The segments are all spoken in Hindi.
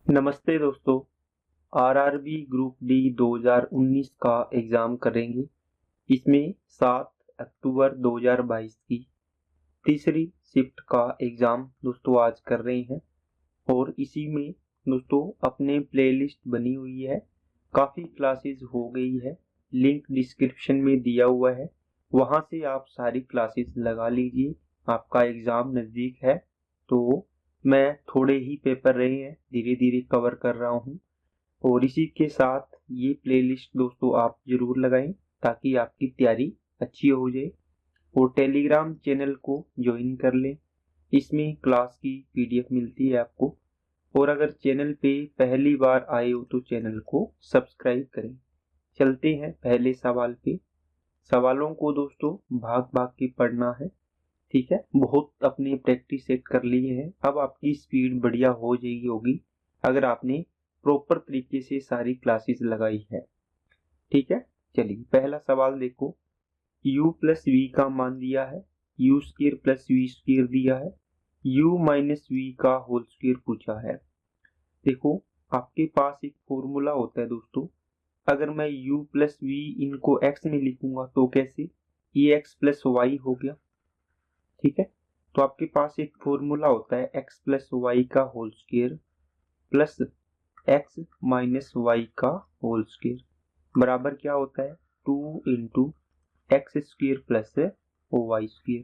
नमस्ते दोस्तों। आरआरबी ग्रुप डी 2019 का एग्ज़ाम करेंगे। इसमें 7 अक्टूबर 2022 की तीसरी शिफ्ट का एग्ज़ाम दोस्तों आज कर रहे हैं और इसी में दोस्तों अपने प्लेलिस्ट बनी हुई है। काफ़ी क्लासेस हो गई है, लिंक डिस्क्रिप्शन में दिया हुआ है, वहाँ से आप सारी क्लासेस लगा लीजिए। आपका एग्ज़ाम नज़दीक है तो मैं थोड़े ही पेपर रहे हैं, धीरे धीरे कवर कर रहा हूँ और इसी के साथ ये प्लेलिस्ट दोस्तों आप ज़रूर लगाएं ताकि आपकी तैयारी अच्छी हो जाए। और टेलीग्राम चैनल को ज्वाइन कर लें, इसमें क्लास की पीडीएफ मिलती है आपको। और अगर चैनल पे पहली बार आए हो तो चैनल को सब्सक्राइब करें। चलते हैं पहले सवाल पे। सवालों को दोस्तों भाग भाग के पढ़ना है, ठीक है। बहुत अपनी प्रैक्टिस सेट कर ली है, अब आपकी स्पीड बढ़िया हो जाएगी होगी अगर आपने प्रॉपर तरीके से सारी क्लासेस लगाई है, ठीक है। चलिए पहला सवाल देखो। u प्लस वी का मान दिया है, u square plus v square दिया है, u माइनस वी का होल स्क्र पूछा है। देखो आपके पास एक फॉर्मूला होता है दोस्तों, अगर मैं u प्लस वी इनको x में लिखूंगा तो कैसे, ये x प्लस वाई हो गया, ठीक है। तो आपके पास एक फॉर्मूला होता है x प्लस वाई का whole square plus x minus y का होल स्क्र बराबर क्या होता है 2 into x square plus y square.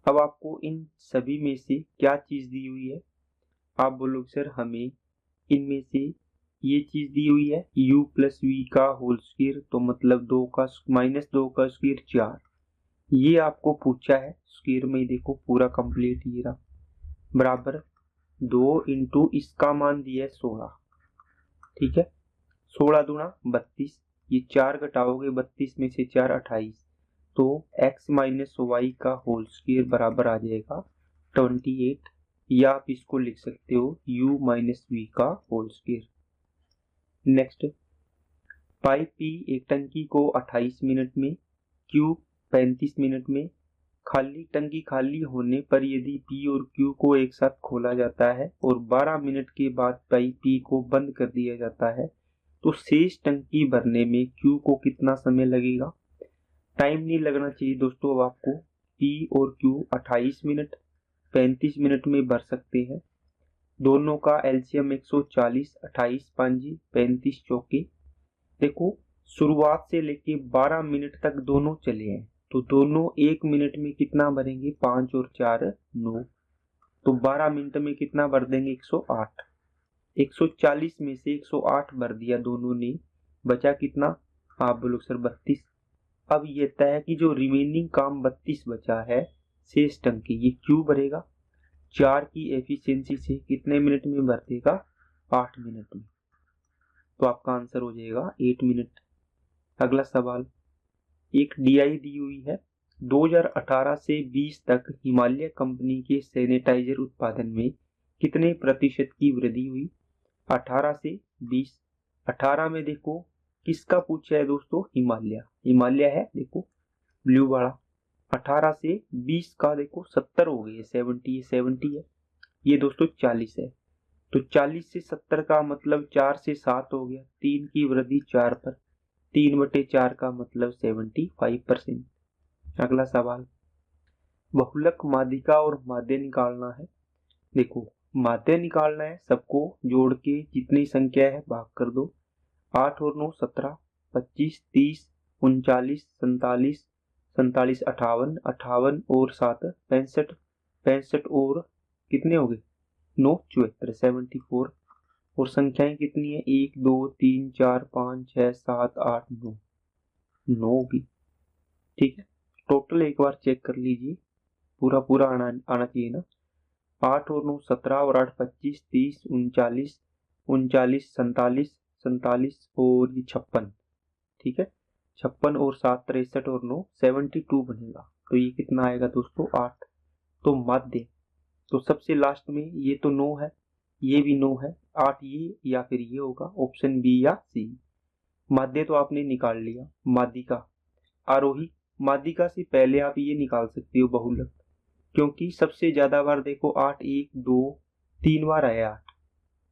अब आपको इन सभी में से क्या चीज दी हुई है, आप बोलोगे सर हमें इनमें से ये चीज दी हुई है u प्लस वी का होल स्क्र, तो मतलब 2 का माइनस 2 का स्क्र 4, ये आपको पूछा है। स्क्र में देखो पूरा कंप्लीट ये रहा, बराबर 2 इंटू इसका मान दिया है 16, ठीक है। 16 दूना 32, ये 4 घटाओगे 32 में से 4 28, तो x माइनस वाई का होल स्क्वायर बराबर आ जाएगा 28, या आप इसको लिख सकते हो u माइनस वी का whole square. Next, pipe P एक टंकी को 28 मिनट में, Q 35 मिनट में खाली, टंकी खाली होने पर यदि P और Q को एक साथ खोला जाता है और 12 मिनट के बाद पाइप P को बंद कर दिया जाता है तो शेष टंकी भरने में Q को कितना समय लगेगा। टाइम नहीं लगना चाहिए दोस्तों, अब आपको P और Q 28 मिनट 35 मिनट में भर सकते हैं। दोनों का एलसीएम 140, 28 पांजी 35 चौके। देखो शुरुआत से लेके 12 मिनट तक दोनों चले हैं, तो दोनों 1 मिनट में कितना भरेंगे, 5 और 4 9, तो 12 मिनट में कितना भर देंगे 108। 140 में से 108 भर दिया दोनों ने, बचा कितना, आप बोलो सर 32। अब ये तय है कि जो रिमेनिंग काम 32 बचा है शेष टंकी, ये क्यों भरेगा, 4 की एफिशिएंसी से कितने मिनट में भर देगा, 8 मिनट में, तो आपका आंसर हो जाएगा 8 मिनट। अगला सवाल, एक डीआई दी हुई है 2018 से 20 तक हिमालय कंपनी के सैनिटाइजर उत्पादन में कितने प्रतिशत की वृद्धि हुई। 18 से 20, 18 में देखो किसका पूछा है दोस्तों, हिमालय, हिमालय है देखो ब्लू वाला। 18 से 20 का देखो 70 हो गई है, 70 है, ये दोस्तों 40 है, तो 40 से 70 का मतलब 4 से 7 हो गया, 3 की वृद्धि 4 पर, 3/4 का मतलब 75%। अगला सवाल, बहुलक माध्यिका और माध्य निकालना है। देखो माध्य निकालना है, सबको जोड़ के जितनी संख्या है भाग कर दो, 8 और 9 17, 25 30, 39 47, 47 58, 58 और 7 65, 65 और कितने हो गए 9 74, 74। और संख्याएं कितनी है 1 2 3 4 5 6 7 8 9, 9 होगी, ठीक है। टोटल एक बार चेक कर लीजिए, पूरा पूरा आना चाहिए ना। 8 और 9 17 और 8 25 30 39 39 47 47 और ये 56, ठीक है। 56 और 7 63 और 9 72 बनेगा, तो ये कितना आएगा दोस्तों 8। तो माध्य, तो सबसे लास्ट में ये तो 9 है, ये भी 9 है, 8 ये या फिर ये होगा, ऑप्शन बी या सी। माध्य तो आपने निकाल लिया, माध्यिका आरोही, माध्यिका से पहले आप ये निकाल सकते हो बहुलक, क्योंकि सबसे ज्यादा बार देखो 8 1 2 3 बार आया 8,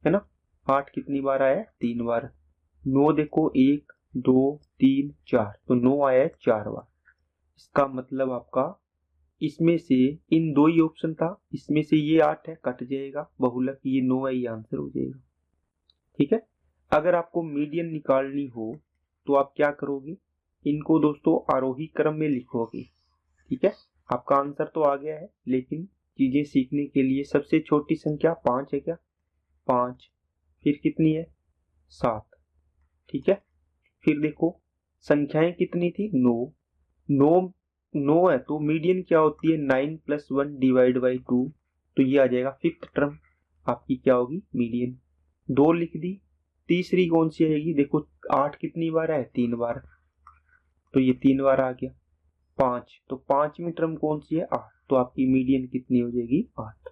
है ना। 8 कितनी बार आया है? 3 बार। 9 देखो 1 2 3 4, तो 9 आया है 4 बार। इसका मतलब आपका इसमें से इन दो ही ऑप्शन था, इसमें से ये 8 है, कट जाएगा, बहुलक ये 9 है, ये आंसर हो जाएगा। ठीक है। अगर आपको मीडियन निकालनी हो तो आप क्या करोगे, इनको दोस्तों आरोही क्रम में लिखोगे। ठीक है। आपका आंसर तो आ गया है, लेकिन चीजें सीखने के लिए सबसे छोटी संख्या 5 है क्या? 5। फिर कितनी है? 7। ठीक है। फिर देखो संख्याएं कितनी थी? 9। 9 है तो मीडियन क्या होती है? 9 + 1 डिवाइड बाई 2, तो ये आ जाएगा फिफ्थ टर्म आपकी क्या होगी? मीडियन। 2 लिख दी। तीसरी कौन सी आएगी? देखो 8 कितनी बार है? 3 बार, तो ये 3 बार आ गया। 5, तो 5वीं टर्म कौन सी है? 8, तो आपकी मीडियन कितनी हो जाएगी? 8।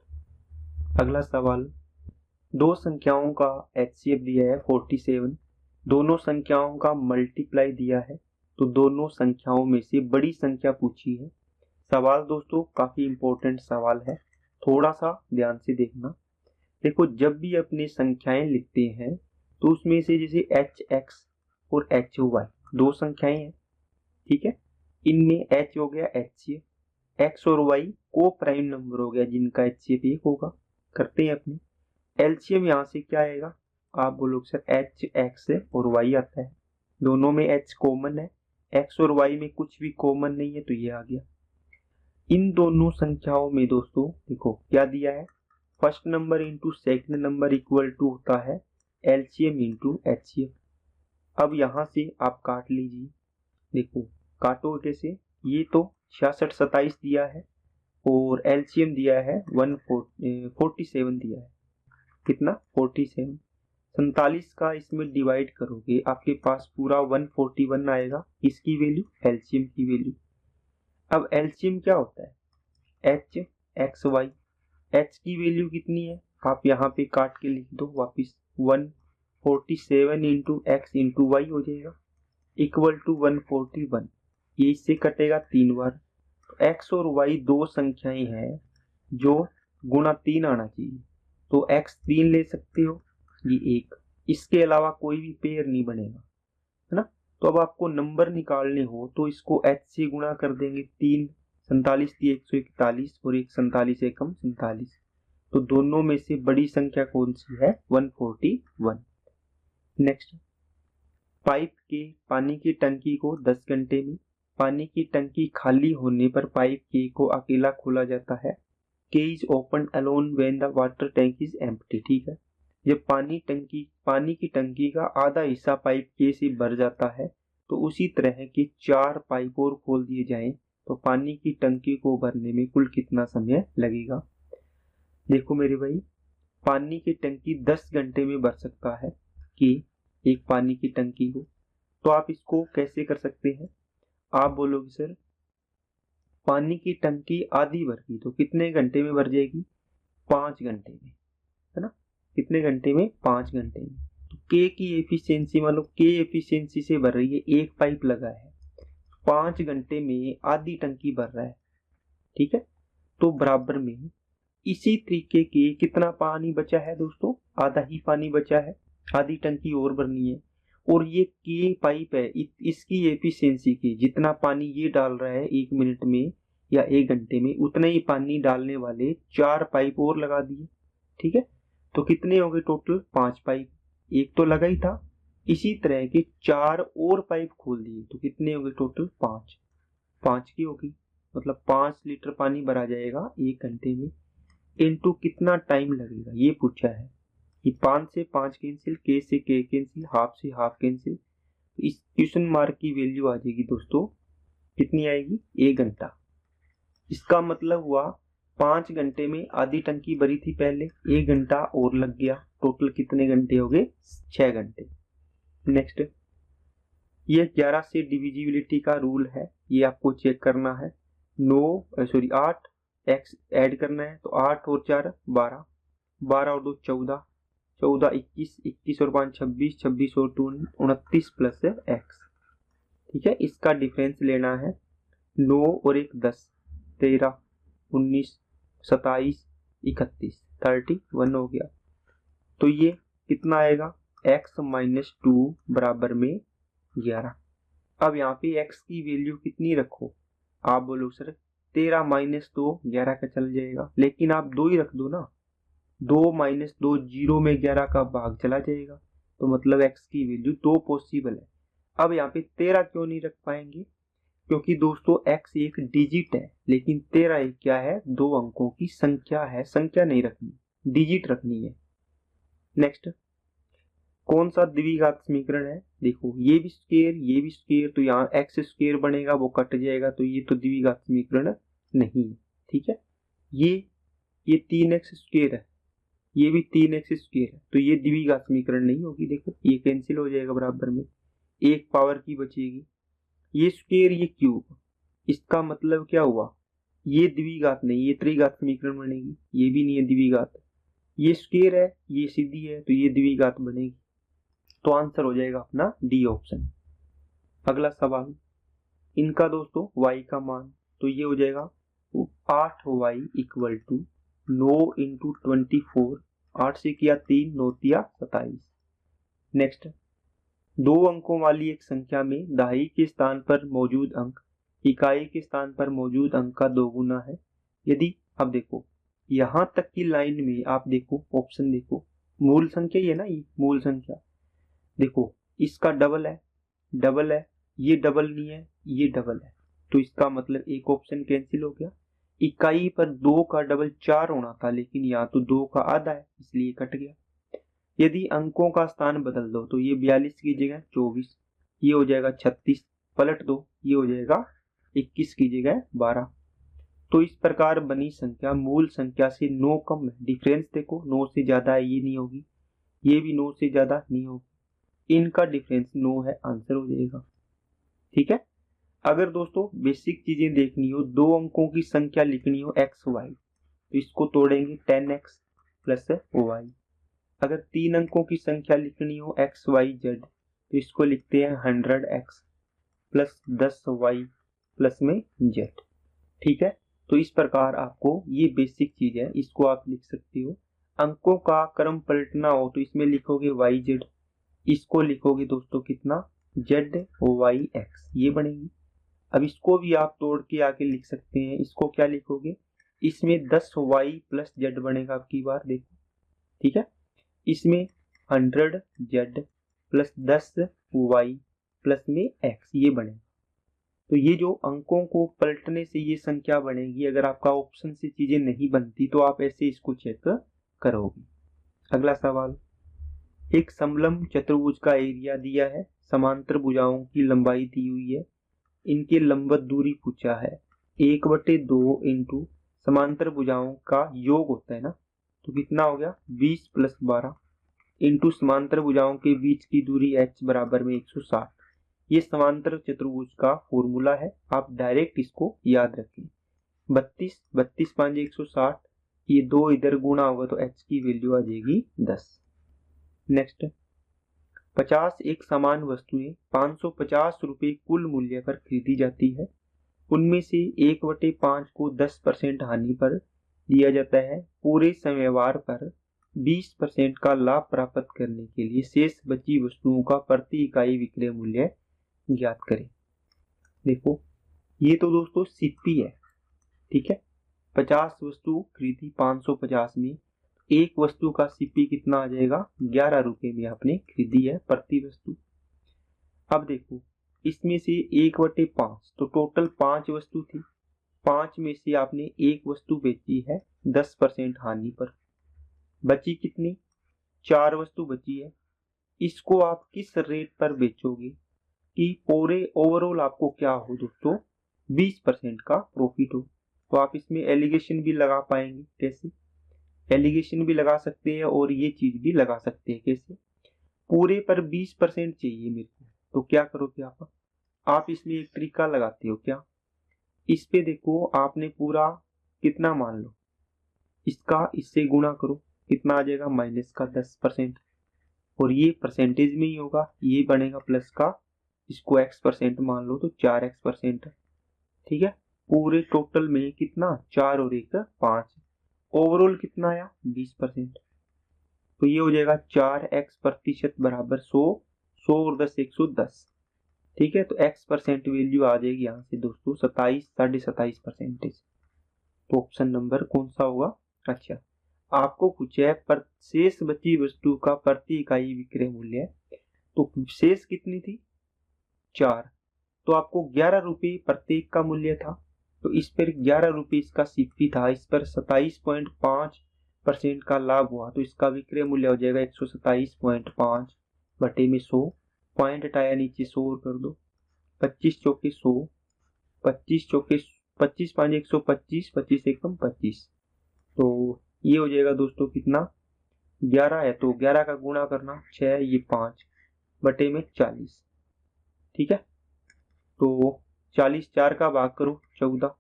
अगला सवाल, दो संख्याओं का HCF दिया है 47, दोनों संख्याओं का मल्टीप्लाई दिया है, तो दोनों संख्याओं में से बड़ी संख्या पूछी है। सवाल दोस्तों काफी इंपॉर्टेंट सवाल है, थोड़ा सा ध्यान से देखना। देखो जब भी अपने संख्याएं लिखते हैं तो उसमें से जैसे HX और HY दो संख्याएं हैं। ठीक है। इनमें H हो गया HCF, X और Y को प्राइम नंबर हो गया जिनका HCF 1 होगा। करते हैं अपने एलसीएम, यहाँ से क्या आएगा? आप बोलोगे सर H X और Y आता है, दोनों में H कॉमन है, X और Y में कुछ भी कॉमन नहीं है, तो ये आ गया। इन दोनों संख्याओं में दोस्तों देखो क्या दिया है, first number into second number equal to होता है एलसीएम इंटू एचसीएफ। अब यहाँ से आप काट लीजिए। देखो काटो कैसे, ये तो 66 27 दिया है और एलसीएम दिया है 147 दिया है। कितना? 47। 47 का इसमें डिवाइड करोगे आपके पास पूरा 141 आएगा, इसकी वैल्यू एलसीएम की वैल्यू। अब एलसीएम क्या होता है? H x y. एच की वैल्यू कितनी है? आप यहाँ पे काट के लिख दो वापिस, 147 इंटू एक्स इंटू वाई हो जाएगा इक्वल टू 141। ये इससे कटेगा 3 बार। तो एक्स और वाई दो संख्याएं हैं जो गुणा 3 आना चाहिए, तो x 3 ले सकते हो, ये 1, इसके अलावा कोई भी पेयर नहीं बनेगा, है ना। तो अब आपको नंबर निकालने हो तो इसको h से गुणा कर देंगे। 3 47 थी 141 और 1 47 एकम 47, तो दोनों में से बड़ी संख्या कौन सी है? 141। नेक्स्ट, पाइप के पानी की टंकी को 10 घंटे में, पानी की टंकी खाली होने पर पाइप के को अकेला खोला जाता है। K is opened alone when the water tank is empty। ठीक है। जब पानी की टंकी का आधा हिस्सा पाइप K से भर जाता है तो उसी तरह के 4 पाइप और खोल दिए जाएं तो पानी की टंकी को भरने में कुल कितना समय लगेगा? देखो मेरे भाई, पानी की टंकी 10 घंटे में भर सकता है कि एक पानी की टंकी को, तो आप इसको कैसे कर सकते हैं? आप बोलोगे सर पानी की टंकी आधी भर गई तो कितने घंटे में भर जाएगी? 5 घंटे में, है ना। कितने घंटे में? 5 घंटे में। तो के की एफिशिएंसी, मान लो के एफिशिएंसी से भर रही है, एक पाइप लगा है, 5 घंटे में आधी टंकी भर रहा है। ठीक है। तो बराबर में इसी तरीके के कितना पानी बचा है दोस्तों? आधा ही पानी बचा है, आधी टंकी और भरनी है। और ये के पाइप है, इसकी एफिशिएंसी की जितना पानी ये डाल रहा है 1 मिनट में या 1 घंटे में, उतना ही पानी डालने वाले 4 पाइप और लगा दिए। ठीक है। तो कितने हो गए टोटल? 5 पाइप, एक तो लगा ही था, इसी तरह के 4 और पाइप खोल दिए, तो कितने हो गए टोटल? 5। 5 की होगी, मतलब 5 लीटर पानी भरा जाएगा 1 घंटे में। इनटू कितना टाइम लगेगा ये पूछा है। कि 5 से 5 कैंसिल, के से के कैंसिल, हाफ से हाफ कैंसिल, इस क्वेश्चन मार्क की वैल्यू आ जाएगी दोस्तों, कितनी आएगी? 1 घंटा। इसका मतलब हुआ 5 घंटे में आधी टंकी भरी थी पहले, 1 घंटा और लग गया, टोटल कितने घंटे हो गए? 6 घंटे। नेक्स्ट, ये 11 से डिविजिबिलिटी का रूल है, ये आपको चेक करना है। 8 एक्स ऐड करना है, तो 8 और 4 12, 12 और 2 14, 14 21, 21 और 5 26, 26 और 2 29 प्लस एक्स। ठीक है। इसका डिफरेंस लेना है। 9 और 1 10, 13 19 27 31, 31 हो गया। तो ये कितना आएगा, x माइनस 2 बराबर में 11। अब यहाँ पे x की वैल्यू कितनी रखो, आप बोलो सर 13 माइनस 2 11 का चल जाएगा, लेकिन आप 2 ही रख दो ना, 2 माइनस 2 0 में 11 का भाग चला जाएगा, तो मतलब x की वैल्यू 2 पॉसिबल है। अब यहाँ पे 13 क्यों नहीं रख पाएंगे, क्योंकि दोस्तों x एक डिजिट है, लेकिन 13 एक क्या है, 2 अंकों की संख्या है, संख्या नहीं रखनी, डिजिट रखनी है। नेक्स्ट, कौन सा द्विघात समीकरण है, देखो ये भी स्क्वायर, तो यहाँ एक्स स्क्वायर बनेगा, वो कट जाएगा, तो ये तो द्विघात समीकरण नहीं है। ठीक है, ये 3x स्क्वायर है, ये भी 3x स्क्वायर है, तो ये द्विघात समीकरण नहीं होगी। देखो ये कैंसिल हो जाएगा, बराबर में एक पावर की बचेगी, ये स्क्वायर ये क्यूब, इसका मतलब क्या हुआ, ये द्विघात नहीं, ये त्रिघात समीकरण बनेगी, ये भी नहीं है द्विघात, ये स्क्वायर है ये सीधी है, तो ये द्विघात बनेगी। तो आंसर हो जाएगा अपना डी ऑप्शन। अगला सवाल, इनका दोस्तों y का मान, तो ये हो जाएगा 8y इक्वल टू 9 इंटू 24, 8 से किया 3, 9 तिया 27। नेक्स्ट, 2 अंकों वाली एक संख्या में दहाई के स्थान पर मौजूद अंक इकाई के स्थान पर मौजूद अंक का 2 गुना है। यदि, अब देखो यहां तक की लाइन में आप देखो, ऑप्शन देखो, मूल संख्या ये ना, ये मूल संख्या, देखो इसका डबल है, डबल है, ये डबल नहीं है, ये डबल है, तो इसका मतलब एक ऑप्शन कैंसिल हो गया। इकाई पर 2 का डबल 4 होना था, लेकिन यहाँ तो 2 का आधा है, इसलिए कट गया। यदि अंकों का स्थान बदल दो, तो ये 42 की जगह 24, ये हो जाएगा 36, पलट दो, ये हो जाएगा 21 की जगह 12। तो इस प्रकार बनी संख्या मूल संख्या से 9 कम है। डिफरेंस देखो, 9 से ज्यादा है, ये नहीं होगी, ये भी 9 से ज्यादा नहीं होगी, इनका डिफरेंस 9 है, आंसर हो जाएगा। ठीक है, अगर दोस्तों बेसिक चीजें देखनी हो, 2 अंकों की संख्या लिखनी हो x y, तो इसको तोड़ेंगे 10x प्लस y। अगर 3 अंकों की संख्या लिखनी हो x y z, तो इसको लिखते हैं 100x प्लस 10y प्लस में z। ठीक है, तो इस प्रकार आपको ये बेसिक चीज है, इसको आप लिख सकते हो। अंकों का क्रम पलटना हो तो इसमें लिखोगे y z, इसको लिखोगे दोस्तों कितना, z y x, ये बनेगी। अब इसको भी आप तोड़ के आके लिख सकते हैं, इसको क्या लिखोगे, इसमें 10y प्लस z बनेगा आपकी बार, देखो ठीक है, इसमें 100z प्लस 10y प्लस में x, ये बनेगा। तो ये जो अंकों को पलटने से ये संख्या बनेगी, अगर आपका ऑप्शन से चीजें नहीं बनती तो आप ऐसे इसको चेक करोगे। अगला सवाल, एक समलंब चतुर्भुज का एरिया दिया है, समांतर भुजाओं की लंबाई दी हुई है, इनके लंबवत दूरी पूछा है, 1/2 इंटू समांतर भुजाओं का योग होता है ना, तो कितना हो गया 20 प्लस 12 इंटू समांतर भुजाओं के बीच की दूरी h बराबर में 160। ये समांतर चतुर्भुज का फॉर्मूला है, आप डायरेक्ट इसको याद रखें। 32 32 5 160, ये 2 इधर गुणा होगा तो h की वैल्यू आ जाएगी 10। नेक्स्ट, 50 एक समान वस्तुएं 550 रुपए कुल मूल्य पर खरीदी जाती है, उनमें से 1/5 को 10% हानि पर दिया जाता है, पूरे समयवार पर 20% का लाभ प्राप्त करने के लिए शेष बची वस्तुओं का प्रति इकाई विक्रय मूल्य ज्ञात करें। देखो ये तो दोस्तों सीपी है, ठीक है, 50 वस्तु खरीदी 550 में, एक वस्तु का सीपी कितना आ जाएगा, 11 रुपए में आपने खरीदी है प्रति वस्तु। अब देखो इसमें से 1/5, तो टोटल 5 वस्तु थी, 5 में से आपने एक वस्तु बेची है 10% हानि पर, बची कितनी, 4 वस्तु बची है। इसको आप किस रेट पर बेचोगे कि पूरे ओवरऑल आपको क्या हो दोस्तों, 20% का प्रॉफिट हो। तो आप इसमें एलिगेशन भी लगा पाएंगे, कैसे, एलिगेशन भी लगा सकते हैं और ये चीज भी लगा सकते हैं, कैसे, पूरे पर 20% चाहिए मेरे को, तो क्या करोगे आप इसमें एक तरीका लगाते हो, क्या, इस पे देखो आपने पूरा कितना मान लो, इसका इससे गुणा करो, कितना आ जाएगा माइनस का 10%, और ये परसेंटेज में ही होगा, ये बनेगा प्लस का, इसको x% मान लो तो 4x% है। ठीक है, पूरे टोटल में कितना, 4 और 1 5, ओवरऑल कितना आया 20%। तो ये हो जाएगा 4x% बराबर 100, 100 और 10 110। ठीक है, तो x परसेंट वैल्यू आ जाएगी यहाँ से दोस्तों 27.27%। तो ऑप्शन नंबर कौन सा होगा? अच्छा, आपको पूछा है पर शेष बची वस्तु का प्रति इकाई विक्रय मूल्य है। तो शेष कितनी थी? 4। तो आपको 11 रुपये प्रत्येक का मूल्य था, तो इस पर 11 रुपये इसका सीपी था, इस पर 27.5% का लाभ हुआ, तो इसका विक्रय मूल्य हो जाएगा 127.5 बटे में 100। पॉइंट हटाया नीचे 100 कर दो, 25 चौके 100, 25 चौके 25 5 125, 25 एकम 25। तो ये हो जाएगा दोस्तों कितना? 11 है तो 11 का गुणा करना 6, ये 5 बटे में 40। ठीक है, तो 40 4 का भाग करो 14,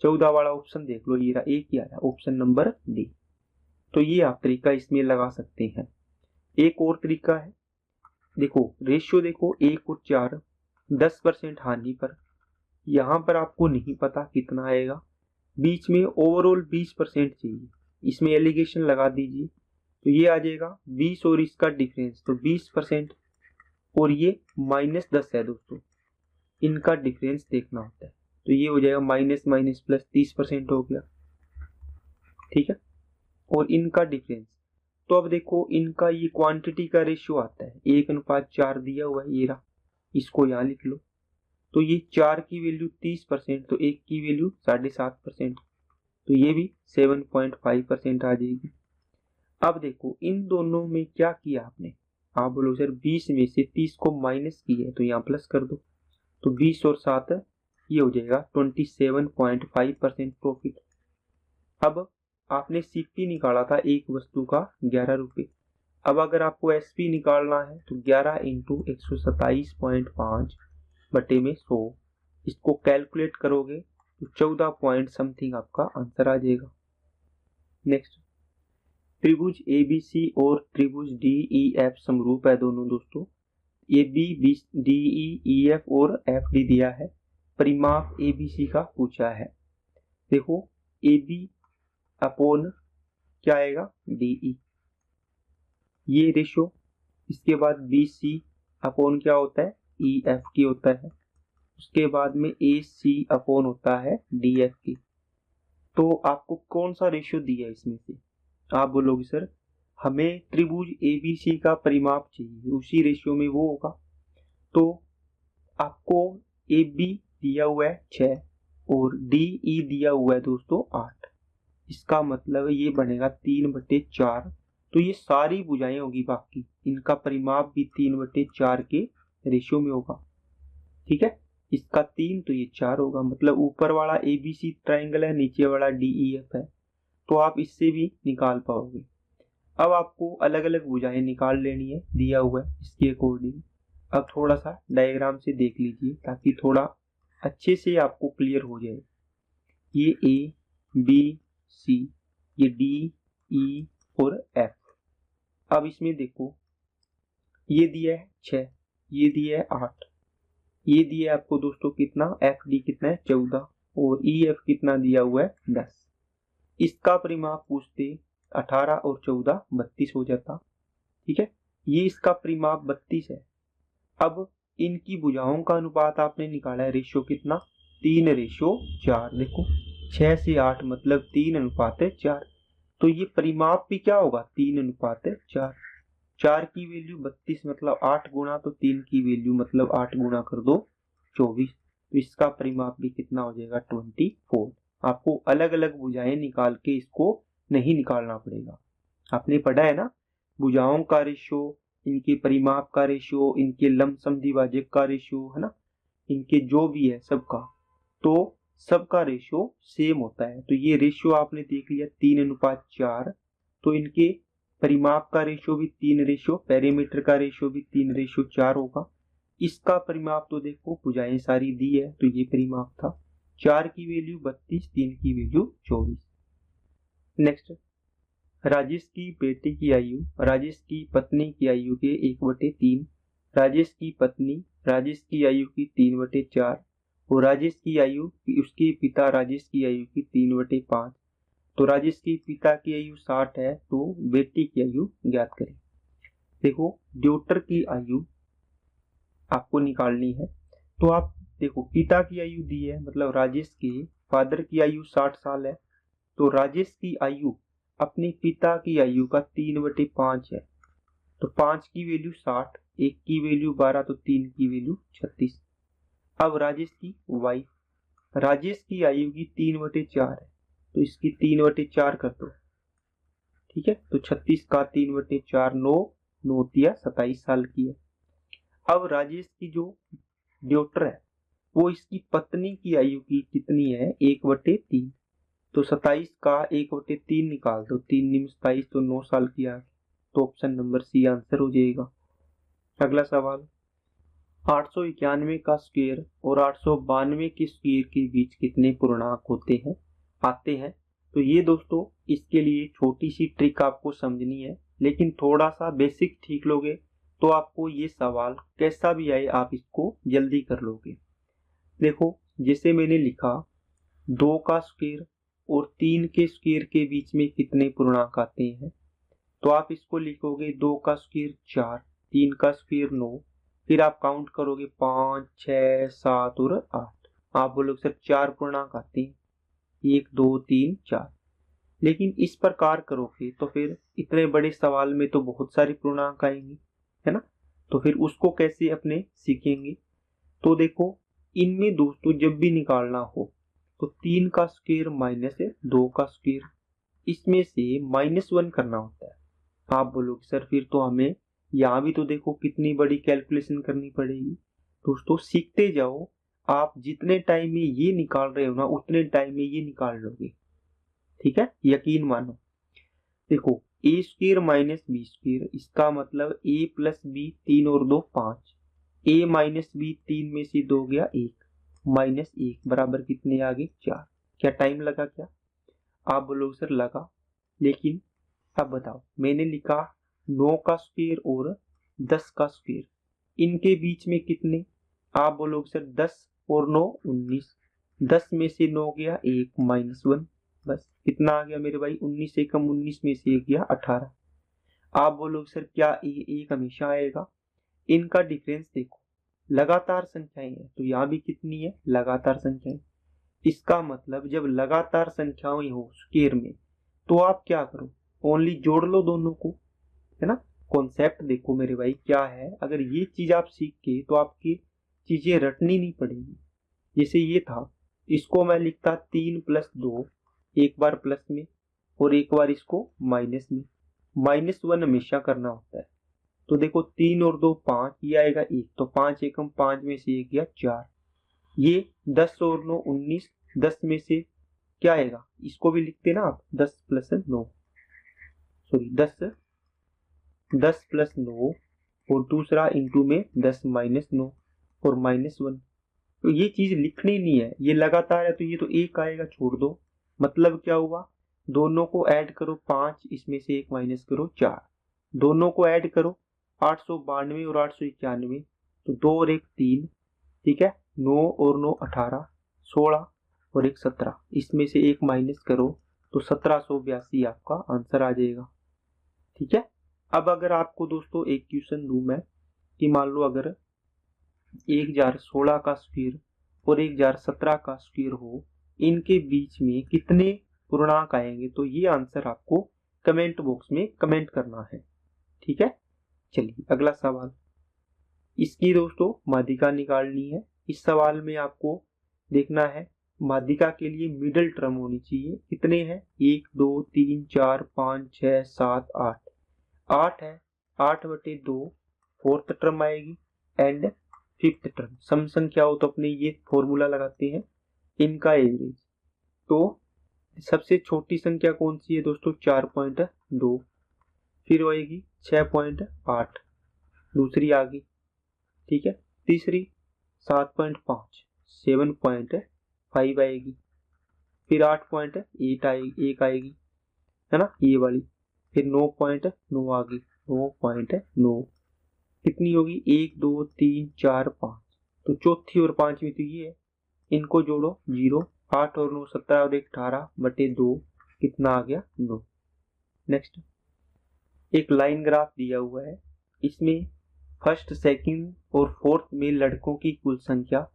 14 वाला ऑप्शन देख लो, ये रहा एक ही आ रहा, ऑप्शन नंबर डी। तो ये आप तरीका इसमें लगा सकते हैं। एक और तरीका है, देखो रेशियो देखो 1 और 4, 10% हानि पर, यहाँ पर आपको नहीं पता कितना आएगा, बीच में ओवरऑल 20% चाहिए, इसमें एलिगेशन लगा दीजिए, तो ये आ जाएगा 20 और इसका डिफरेंस, तो 20% और ये -10 है दोस्तों, इनका डिफरेंस देखना होता है, तो ये हो जाएगा माइनस माइनस प्लस 30% हो गया। ठीक है, और इनका डिफरेंस, तो अब देखो इनका ये क्वांटिटी का रेशियो आता है 1:4 दिया हुआ है, ये रहा, इसको यहाँ लिख लो। तो ये 4 की वैल्यू 30%, तो 1 की वैल्यू 7.5%, तो ये भी 7.5% आ जाएगी। अब देखो इन दोनों में क्या किया आपने? आप बोलो सर 20 में से 30 को माइनस किया है, तो यहाँ प्लस कर दो, तो 20 और 7 ये हो जाएगा 27.5% प्रॉफिट। अब आपने सीपी निकाला था एक वस्तु का 11 रुपये, अब अगर आपको एसपी निकालना है तो 11 इंटू 127.5 बटे में 100, इसको कैलकुलेट करोगे तो 14 पॉइंट समथिंग आपका आंसर आ जाएगा। नेक्स्ट, त्रिभुज एबीसी और त्रिभुज डीईएफ समरूप है दोनों दोस्तों, A B D E F और एफ डी दिया है, परिमाप एबीसी का पूछा है। देखो ए बी अपॉन क्या आएगा? डीई, ये रेशो, इसके बाद बी सी अपॉन क्या होता है? ई एफ की होता है, उसके बाद में ए सी अपॉन होता है डी एफ की। तो आपको कौन सा रेशियो दिया है इसमें से? आप बोलोगे सर हमें त्रिभुज एबीसी का परिमाप चाहिए, उसी रेशियो में वो होगा, तो आपको ए बी दिया हुआ है 6 और डी ई दिया हुआ है दोस्तों 8, इसका मतलब ये बनेगा 3/4, तो ये सारी भुजाएं होगी बाकी, इनका परिमाप भी 3/4 के रेशियो में होगा। ठीक है, इसका 3 तो ये 4 होगा, मतलब ऊपर वाला एबीसी ट्राइंगल है, नीचे वाला डीईएफ है, तो आप इससे भी निकाल पाओगे। अब आपको अलग अलग भुजाएं निकाल लेनी है, दिया हुआ है इसके अकॉर्डिंग। अब थोड़ा सा डायग्राम से देख लीजिए ताकि थोड़ा अच्छे से आपको क्लियर हो जाए। ये ए बी सी, ये डी ई और एफ। अब इसमें देखो ये दिया है 6, ये दिया है 8, ये दिया है आपको दोस्तों कितना? एफ डी कितना है? 14, और ई एफ कितना दिया हुआ है? 10। इसका परिमाप पूछते 18 और 14 32 हो जाता। ठीक है, ये इसका परिमाप 32 है। अब इनकी भुजाओं का अनुपात आपने निकाला है, रेशियो कितना? 3:4। देखो 6 से 8 मतलब 3:4, तो ये परिमाप भी क्या होगा? 3:4। 4 की वैल्यू 32 मतलब 8 गुना, तो 3 की वैल्यू मतलब 8 गुना कर दो 24, तो इसका परिमाप भी कितना हो जाएगा? 24। आपको अलग अलग भुजाएं निकाल के इसको नहीं निकालना पड़ेगा, आपने पढ़ा है ना भुजाओं का रेशियो, इनके परिमाप का रेशियो, इनके लंबसम द्विभाजक का रेशियो, है ना, इनके जो भी है सबका, तो सबका रेशियो सेम होता है। तो ये रेशियो आपने देख लिया 3:4, तो इनके परिमाप का रेशियो भी 3, पेरीमीटर का रेशियो भी 3:4 होगा। इसका परिमाप तो देखो भुजाएं सारी दी है, तो ये परिमाप था, 4 की वैल्यू 32, 3 की वैल्यू 24। नेक्स्ट, राजेश की बेटे की आयु राजेश की पत्नी की आयु के 1/3, राजेश की पत्नी राजेश की आयु की 3/4 और राजेश की आयु उसके पिता राजेश की आयु की 3/5। तो राजेश के पिता की आयु 60 है, तो बेटी की आयु ज्ञात करें। देखो ड्यूटर की आयु आपको निकालनी है, तो आप देखो पिता की आयु दी है, मतलब राजेश के फादर की आयु 60 साल है, तो राजेश की आयु अपने पिता की आयु का 3/5 है, तो 5 की वैल्यू 60, 1 की वैल्यू 12, तो 3 की वैल्यू 36। अब राजेश की वाइफ, राजेश की आयु की 3/4 है, तो इसकी 3/4 कर दो, ठीक है। तो 36 का 3/4 9, 9 तिया 27 साल की है। अब राजेश की जो ड्यूटर है वो इसकी पत्नी की आयु की कितनी है, 1/3, तो 27 का 1/3 निकाल दो, 3 निम 27, तो 9 साल की आ गई, तो ऑप्शन नंबर सी आंसर हो जाएगा। अगला सवाल, 891 का स्क्वायर और 892 के स्क्वायर के बीच कितने पूर्णांक आते हैं। तो ये दोस्तों इसके लिए छोटी सी ट्रिक आपको समझनी है, लेकिन थोड़ा सा बेसिक ठीक लोगे तो आपको ये सवाल कैसा भी आए आप इसको जल्दी कर लोगे। देखो जैसे मैंने लिखा 2 का स्क्वायर और 3 के स्क्वायर के बीच में कितने पूर्णांक आते हैं, तो आप इसको लिखोगे 2 का स्क्वायर 4, 3 का स्क्वायर 9, फिर आप काउंट करोगे 5, 6, 7 और 8। आप बोलोगे सर 4 पूर्णांक आते हैं, 1, 2, 3, 4। लेकिन इस प्रकार करोगे तो फिर इतने बड़े सवाल में तो बहुत सारी पूर्णांक आएंगी, है ना। तो फिर उसको कैसे अपने सीखेंगे। तो देखो इनमें दोस्तों जब भी निकालना हो तो 3 का स्क्वायर माइनस 2 का स्क्वायर, इसमें से -1 करना होता है। आप बोलोगे सर फिर तो हमें यहाँ भी तो देखो कितनी बड़ी कैलकुलेशन करनी पड़ेगी। दोस्तों सीखते जाओ, आप जितने टाइम में ये निकाल रहे हो ना उतने टाइम में ये निकाल लोगे, ठीक है, यकीन मानो। देखो ए स्क्वायर माइनस बी स्क्वायर, इसका मतलब ए प्लस बी, 3 और 2 5, ए माइनस बी 3 में से 2 गया 1, -1 बराबर कितने आ गए 4। क्या टाइम लगा क्या, आप बोलोगे सर लगा, लेकिन अब बताओ मैंने लिखा 9 का स्क्वायर और 10 का स्क्वायर, इनके बीच में कितने, आप बोलोगे सर 10 और 9 19, 10 में से 9 गया 1, -1, बस कितना आ गया मेरे भाई 19 से कम 19 में से 1 गया 18। आप बोलोगे सर क्या एक हमेशा आएगा, इनका डिफरेंस देखो, लगातार संख्याएं हैं तो यहाँ भी कितनी है लगातार संख्याएं, इसका मतलब जब लगातार संख्याएं हो स्क्वायर में तो आप क्या करो ओनली जोड़ लो दोनों को, है ना। कॉन्सेप्ट देखो मेरे भाई क्या है, अगर ये चीज आप सीख के तो आपकी चीजें रटनी नहीं पड़ेगी। जैसे ये था, इसको मैं लिखता 3 + 2, एक बार प्लस में और एक बार इसको माइनस में, -1 हमेशा करना होता है। तो देखो 3 और 2 5, ये आएगा 1, तो 5 एकम 5 में से 1 गया 4, ये 10 और 9 19, 10 में से क्या आएगा, इसको भी लिखते ना आप 10 + 9, सॉरी 10 + 9 और दूसरा इंटू में 10 - 9 और -1। तो ये चीज लिखनी नहीं है, ये लगातार है तो ये तो 1 आएगा, छोड़ दो। मतलब क्या हुआ, दोनों को ऐड करो 5, इसमें से 1 माइनस करो 4, दोनों को ऐड करो 892 और 891, तो 2 और 1 3, ठीक है, 9 और 9 18, 16 और 1 17, इसमें से 1 माइनस करो तो 1782 आपका आंसर आ जाएगा, ठीक है। अब अगर आपको दोस्तों एक क्वेश्चन दूं मैं कि मान लो अगर 1016 का स्क्वायर और 1017 का स्क्वायर हो, इनके बीच में कितने पूर्णांक आएंगे, तो ये आंसर आपको कमेंट बॉक्स में कमेंट करना है, ठीक है। चलिए अगला सवाल, इसकी दोस्तों माध्यिका निकालनी है। इस सवाल में आपको देखना है माध्यिका के लिए मिडिल टर्म होनी चाहिए, कितने हैं 1 2 3 4 5 6 7 8, 8 है, 8/2 फोर्थ टर्म आएगी एंड फिफ्थ टर्म। सम संख्या हो तो अपने ये फॉर्मूला लगाते हैं इनका एवरेज। तो सबसे छोटी संख्या कौन सी है दोस्तों 4.2, फिर आएगी 6.8, दूसरी आ गई, ठीक है, तीसरी 7.5, 7.5 आएगी, फिर 8.8 आएगी, एक आएगी, है ना ये वाली, फिर 9.9 आ गई, 9.9 कितनी होगी 1 2 3 4 5, तो चौथी और पांचवी तो ये है, इनको जोड़ो 0, 8 और 9 17 और 1 18/2, कितना आ गया 9। नेक्स्ट, एक लाइन ग्राफ दिया हुआ है, इसमें फर्स्ट सेकंड और फोर्थ में लड़कों की कुल संख्या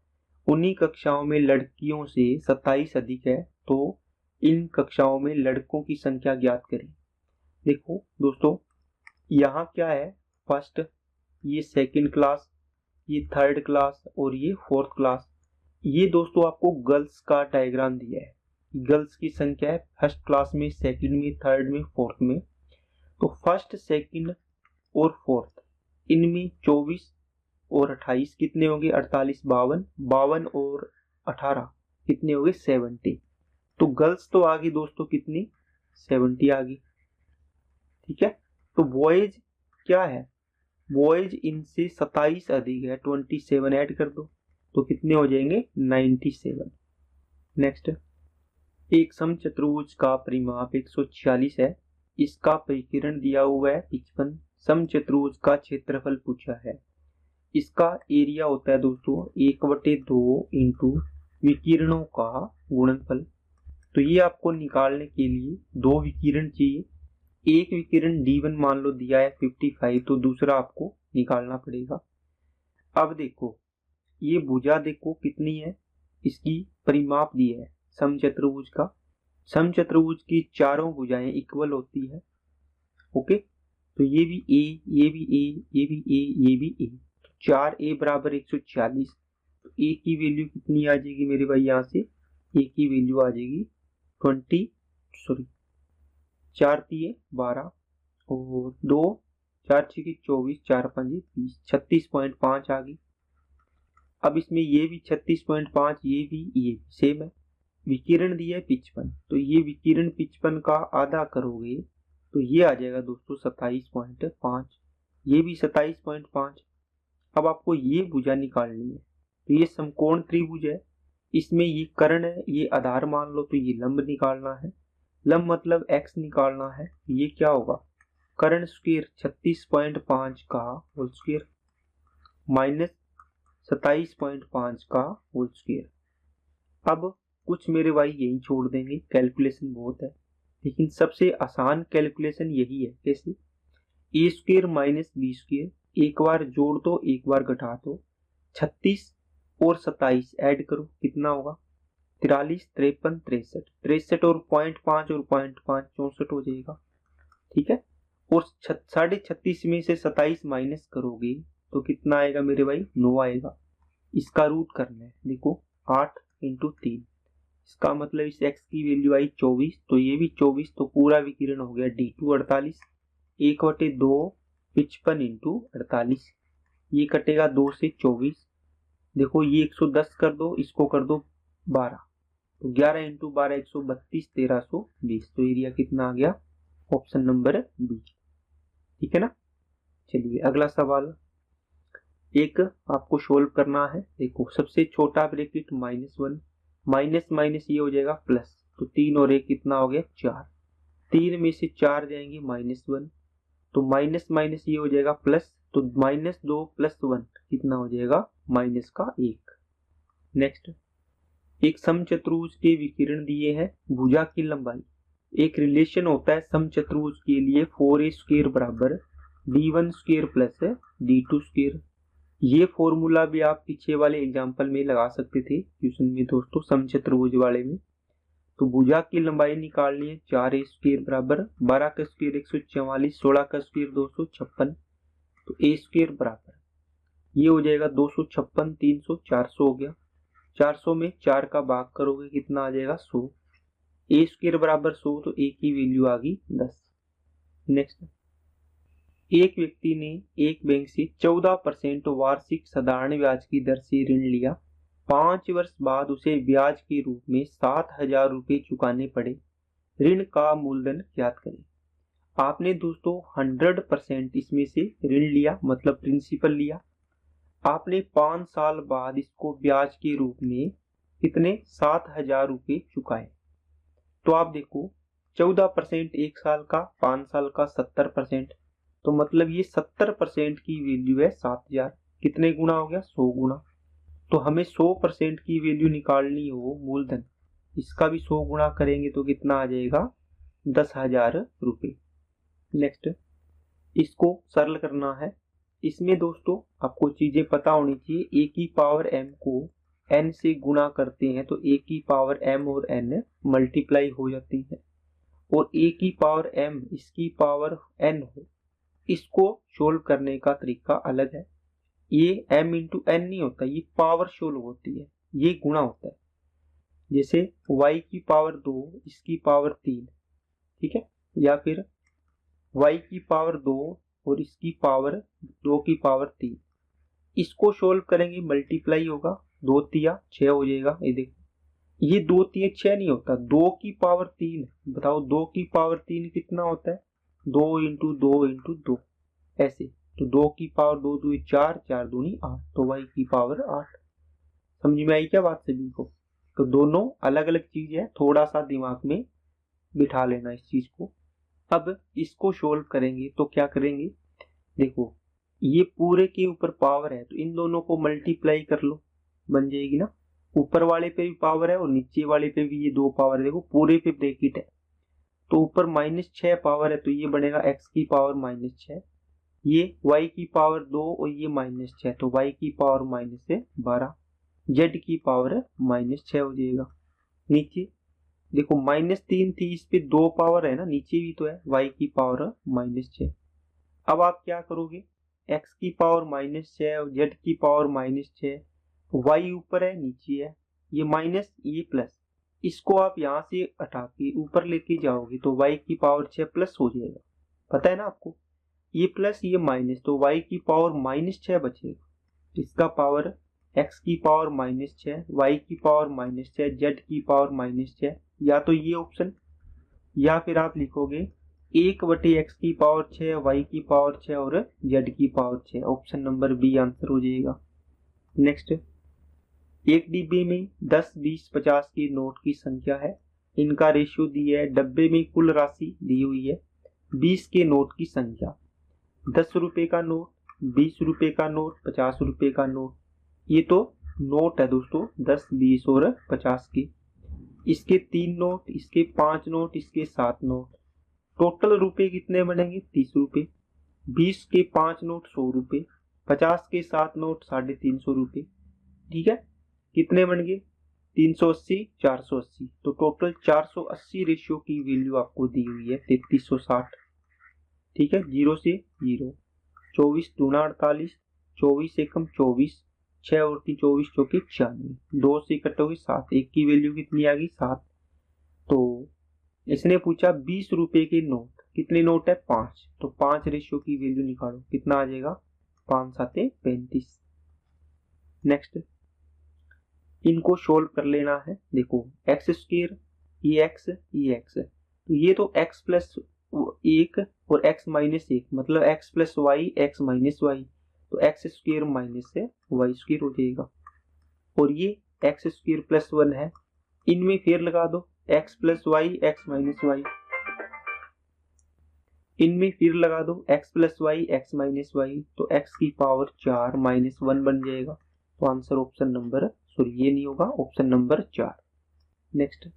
उन्हीं कक्षाओं में लड़कियों से 27 अधिक है, तो इन कक्षाओं में लड़कों की संख्या ज्ञात करें। देखो दोस्तों, यहाँ क्या है, फर्स्ट, ये सेकंड क्लास, ये थर्ड क्लास और ये फोर्थ क्लास। ये दोस्तों आपको गर्ल्स का डायग्राम दिया है, गर्ल्स की संख्या है फर्स्ट क्लास में, सेकंड में, थर्ड में, फोर्थ में। तो फर्स्ट, सेकंड और फोर्थ, इनमें 24 और 28 कितने होंगे, 48, 52, 52 और 18 कितने होंगे, 70। तो गर्ल्स तो आ गई दोस्तों कितनी, 70 आ गई। ठीक है, तो बॉयज क्या है, बॉयज इनसे 27 अधिक है, 27 ऐड कर दो तो कितने हो जाएंगे, 97। नेक्स्ट, एक समचतुर्भुज का परिमाप 146 है, इसका परिकीर्ण दिया हुआ है 55, समचतुर्भुज का क्षेत्रफल पूछा है। इसका एरिया होता है दोस्तों 1/2 इंटू विकिरणों का गुणनफल। तो ये आपको निकालने के लिए दो विकिरण चाहिए, एक विकिरण D1 मान लो दिया है 55, तो दूसरा आपको निकालना पड़ेगा। अब देखो, ये भुजा देखो कितनी है, इसकी परिमाप दी है समचतुर्भुज का। समचतुर्भुज की चारों भुजाएं इक्वल होती है। ओके, तो ये भी A, ये भी A, ये भी A, ये भी A, 4A बराबर 140। तो A की वैल्यू कितनी आ जाएगी मेरे भाई, यहाँ से A की वैल्यू आ जाएगी 4 3 12 और 2 4 6 24, 4 5 30, 36.5 आ गई। अब इसमें ये भी 36.5, ये भी सेम है। विकिरण दिया है 55, तो ये विकिरण 55 का आधा करोगे तो ये आ जाएगा दोस्तों 27.5, ये भी 27.5। अब आपको ये भुजा निकालनी है, तो ये समकोण त्रिभुज है, इसमें ये कर्ण है, ये आधार मान लो, तो ये लंब निकालना है, लंब मतलब x निकालना है। ये क्या होगा, कर्ण स्क्वायर 36.5 का होल स्क्वायर माइनस 27.5 का होल स्क्वायर। अब कुछ मेरे भाई यही छोड़ देंगे, कैलकुलेशन बहुत है, लेकिन सबसे आसान कैलकुलेशन यही है। कैसे, ए स्क्वायर माइनस बी स्क्वायर, एक बार जोड़ दो एक बार घटा दो, 36 और 27 ऐड करो कितना होगा, 43, 53, 63, 63 और 0.5 और 0.5 64 हो जाएगा। ठीक है, और 36.5 में से 27 माइनस करोगे तो कितना आएगा मेरे भाई, 9 आएगा। इसका रूट करना है, देखो 8 × 3, इसका मतलब इस x की वैल्यू आई 24, तो ये भी 24, तो पूरा विकिरण हो गया D2 48, 1/2 55 × 48, ये कटेगा 2 से 24। देखो ये 110 कर दो, इसको कर दो 12, तो 11 × 12 132, 1320, तो एरिया कितना आ गया, ऑप्शन नंबर बी। ठीक है ना। चलिए अगला सवाल एक आपको सोल्व करना है। देखो सबसे छोटा ब्रैकेट -1, माइनस माइनस ये हो जाएगा प्लस, तो 3 और 1 कितना हो गया 4, 3 में से 4 जाएंगे -1, तो माइनस माइनस ये हो जाएगा प्लस, तो -2 + 1 कितना हो जाएगा -1। नेक्स्ट, एक समचतुर्भुज के विकिरण दिए हैं, भुजा की लंबाई, एक रिलेशन होता है समचतुर्भुज के लिए 4a² बराबर D1² + D2²। ये फॉर्मूला भी आप पीछे वाले एग्जाम्पल में लगा सकते थे ट्यूशन में दोस्तों, समचतुर्भुज वाले में। तो भुजा की लंबाई निकालनी है, 4a² बराबर 12² 144, 16² 256, तो a² बराबर ये हो जाएगा 256, 300, 400 हो गया। 400 में 4 का भाग करोगे कितना आ जाएगा 100, a² बराबर 100, तो a की वैल्यू आ गई 10। नेक्स्ट, एक व्यक्ति ने एक बैंक से 14% वार्षिक साधारण ब्याज की दर से ऋण लिया, 5 वर्ष बाद उसे ब्याज के रूप में 7,000 रुपये चुकाने पड़े, ऋण का मूलधन ज्ञात करें। आपने दोस्तों 100% इसमें से ऋण लिया, मतलब प्रिंसिपल लिया, आपने 5 साल बाद इसको ब्याज के रूप में कितने 7,000 रुपये चुकाए। तो आप देखो 14% 1 साल का, 5 साल का 70%, तो मतलब ये 70% की वैल्यू है 7,000, कितने गुना हो गया 100 गुना। तो हमें 100% की वैल्यू निकालनी हो मूलधन, इसका भी 100 गुना करेंगे तो कितना आ जाएगा 10,000 रुपये। नेक्स्ट, इसको सरल करना है। इसमें दोस्तों आपको चीजें पता होनी चाहिए। a की पावर m को n से गुणा करते हैं तो a की पावर m और n मल्टीप्लाई हो जाती है, और a की पावर m इसकी पावर n हो। इसको सोल्व करने का तरीका अलग है। ये m इंटू n नहीं होता, ये पावर सोल्व होती है, ये गुणा होता है। जैसे y की पावर 2 इसकी पावर 3, ठीक है, या फिर y की पावर 2 और इसकी पावर 2 की पावर 3। इसको सोल्व करेंगे, मल्टीप्लाई होगा, 2 तिया 6 हो जाएगा। ये देखो, ये 2 तिया 6 नहीं होता, 2 की पावर 3। बताओ 2 की पावर 3 कितना होता है? 2 इंटू 2 इंटू 2, ऐसे। तो 2 की पावर 2 2 4, 4 दूनी 8, तो y की पावर 8। समझ में आई क्या बात सभी को? तो दोनों अलग अलग चीज है, थोड़ा सा दिमाग में बिठा लेना इस चीज को। अब इसको सोल्व करेंगे तो क्या करेंगे, देखो ये पूरे के ऊपर पावर है तो इन दोनों को मल्टीप्लाई कर लो, बन जाएगी ना। ऊपर वाले पे भी पावर है और नीचे वाले पे भी ये 2 पावर है। देखो पूरे पे ब्रैकेट है तो ऊपर -6 पावर है तो ये बनेगा x की पावर -6, ये y की पावर 2 और ये -6 तो y की पावर -12, z की पावर -6 हो जाएगा। नीचे देखो -3 थी, इस पे 2 पावर है ना, नीचे भी तो है, y की पावर -6। अब आप क्या करोगे, x की पावर -6 और z की पावर -6, y ऊपर है नीचे है, ये माइनस ये प्लस, इसको आप यहाँ से हटा के ऊपर लेके जाओगे तो y की पावर 6 प्लस हो जाएगा। पता है ना आपको, ये प्लस ये माइनस, तो y की पावर -6 बचेगा। इसका पावर x की पावर -6, y की पावर -6, z की पावर -6, या तो ये ऑप्शन, या फिर आप लिखोगे 1/x की पावर 6, y की पावर 6 और z की power 6। Option number B answer हो जाएगा। नेक्स्ट, एक डिब्बे में 10, 20, 50 के नोट की संख्या है, इनका रेशियो दिया है। डब्बे में कुल राशि दी हुई है। 20 के नोट की संख्या, 10 रुपए का नोट, 20 रुपए का नोट, 50 रुपए का नोट। ये तो नोट है दोस्तों 10, 20 और 50 के। इसके 3 नोट, इसके 5 नोट, इसके 7 नोट। टोटल रुपए कितने बनेंगे? 30 रुपए। 20 के 5 नोट 100 रुपए, 50 के 7 नोट 350 रुपए। ठीक है, कितने बन गए? 380, 480। तो टोटल 480 रेशियो की वैल्यू आपको दी हुई है 3360। ठीक है, 0 से 0, 24 दूना 48, 24 एकम 24, 6 और 3 24 चौके 96, 2 से कटोगे 7, एक की वैल्यू कितनी आ गई? 7। तो इसने पूछा 20 रुपए के नोट, कितने नोट है? 5, तो 5 रेशियो की वैल्यू निकालो, कितना आ जाएगा? 5 7 35। नेक्स्ट, इनको सोल्व कर लेना है। देखो एक्स स्क्वायर, ये एक्स, ये एक्स, तो ये तो x प्लस 1 और x माइनस 1, मतलब x plus y, x minus y, तो एक्स स्क्वायर माइनस से वाई स्क्वायर हो जाएगा। और ये एक्स स्क्वायर प्लस 1 है, इनमें फेर लगा दो, x plus y, x minus y, इनमें फिर लगा दो x plus y, x minus y, तो x की पावर 4 माइनस 1 बन जाएगा। तो आंसर ऑप्शन नंबर, सॉरी ये नहीं होगा, ऑप्शन नंबर 4। नेक्स्ट,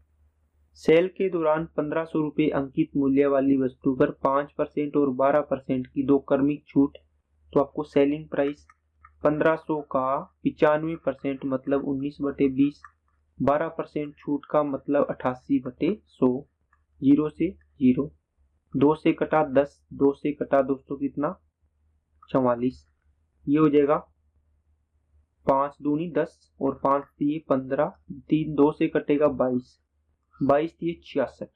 सेल के दौरान 1500 रुपए अंकित मूल्य वाली वस्तु पर 5% और 12% की 2 क्रमिक छूट, तो आपको सेलिंग प्राइस 1500 का 95% मतलब 19/20, 12% छूट का मतलब 88/100, 0 से 0, 2 से कटा 10, 2 से कटा दोस्तों कितना? 44। ये हो जाएगा 5 दूनी 10 और 5 दिए 15, 3 2 से कटेगा 22, 22 दिए 66,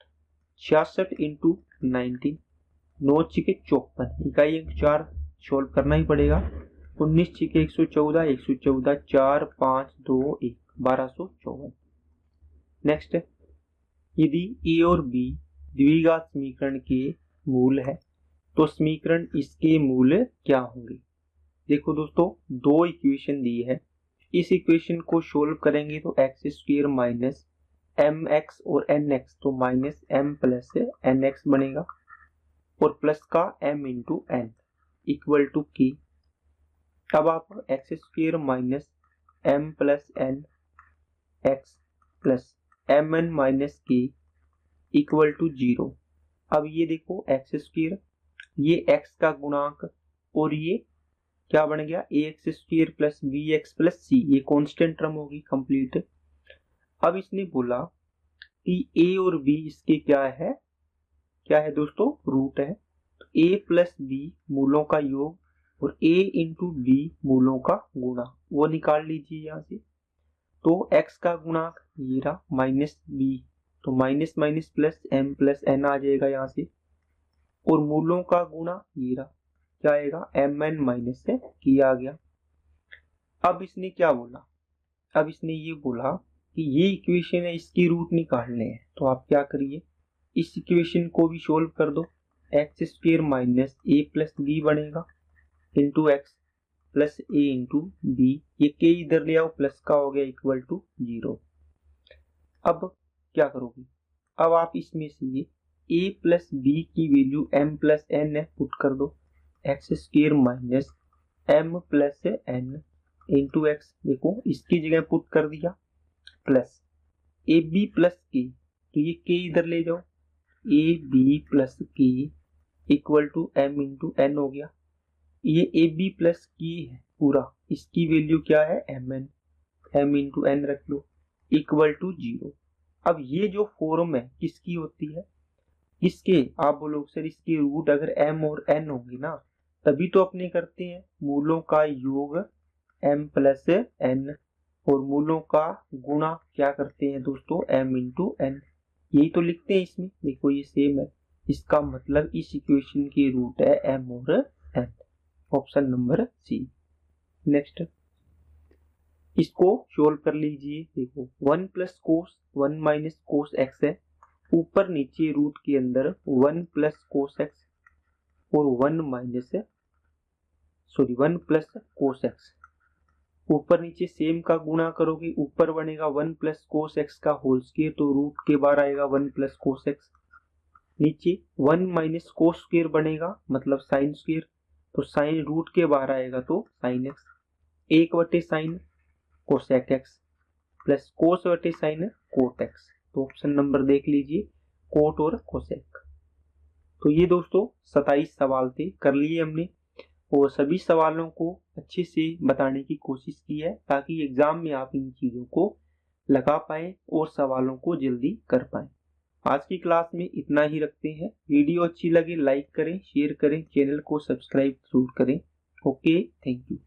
66 इंटू 19, 9 छिके 54, इकाई अंक 4 सोल्व करना ही पड़ेगा। 19 छिके 114, 114, 4 5 2 1, 1254। नेक्स्ट, यदि ए और बी द्विघात समीकरण के मूल है तो समीकरण इसके मूल क्या होंगे? देखो दोस्तों, 2 इक्वेशन दी है, इस इक्वेशन को सोल्व करेंगे तो x square minus m x और एन एक्स, तो minus m plus n x बनेगा, और प्लस का m into n equal to k. अब आप x square minus m plus n x plus m n minus k equal to 0, अब ये देखो एक्स स्क्वायर, ये एक्स का गुणांक और ये क्या बन गया a x square plus b x plus c, ये कांस्टेंट टर्म होगी कंप्लीट। अब इसने बोला कि ए और बी इसके क्या है दोस्तों, रूट है। तो ए प्लस बी मूलों का योग और ए इंटू बी मूलों का गुणा, वो निकाल लीजिए यहाँ से। तो x का गुणांक ये रहा माइनस बी, तो minus minus plus m plus n आ जाएगा यहाँ से, और मूलों का गुणा ये रहा, क्या आएगा mn माइनस से किया गया। अब इसने क्या बोला, अब इसने ये बोला कि ये इक्वेशन है, इसकी रूट निकालने हैं। तो आप क्या करिए, इस इक्वेशन को भी सोल्व कर दो। एक्स स्क्वायर माइनस ए प्लस बी बनेगा इंटू एक्स प्लस ए इंटू बी, ये के इधर ले आओ, प्लस का हो गया इक्वल टू 0। अब क्या करोगे, अब आप इसमें से ये a प्लस बी की वैल्यू m प्लस n है, पुट कर दो। X square minus m plus n into x, देखो इसकी जगह पुट कर दिया, प्लस ए बी प्लस के, तो ये के इधर ले जाओ, a b plus k equal to m into n हो गया। ये ए बी प्लस की है पूरा, इसकी वैल्यू क्या है mn, m इंटू n रख लो इक्वल टू 0। अब ये जो फॉर्म है किसकी होती है, इसके आप बोलोगे सर इसकी रूट अगर m और n होंगी ना तभी तो अपने करते हैं, मूलों का योग m प्लस n और मूलों का गुणा क्या करते हैं दोस्तों m इंटू n, यही तो लिखते हैं इसमें, देखो ये सेम है। इसका मतलब इस इक्वेशन की रूट है m और n, option number C. Next इसको सोल्व कर लीजिए, देखो 1 plus cos 1 minus cos x है, ऊपर नीचे रूट के अंदर 1 प्लस कोस एक्स और 1 प्लस कोस एक्स, ऊपर नीचे सेम का गुणा करोगे, ऊपर बनेगा 1 प्लस कोस एक्स का होल स्क्वायर, तो रूट के बाहर आएगा 1 प्लस कोस एक्स, नीचे 1 माइनस कोस स्क्वायर बनेगा मतलब साइन स्क्वायर, तो साइन रूट के बाहर आएगा तो साइन एक्स, 1/साइन कोसेक एक्स प्लस कोस बटे साइन कोट एक्स। तो ऑप्शन नंबर देख लीजिए कोट और कोसेक। तो ये दोस्तों 27 सवाल थे, कर लिए हमने, और सभी सवालों को अच्छे से बताने की कोशिश की है ताकि एग्जाम में आप इन चीजों को लगा पाए और सवालों को जल्दी कर पाए। आज की क्लास में इतना ही रखते हैं। वीडियो अच्छी लगे लाइक करें, शेयर करें, चैनल को सब्सक्राइब जरूर करें। Okay, thank you.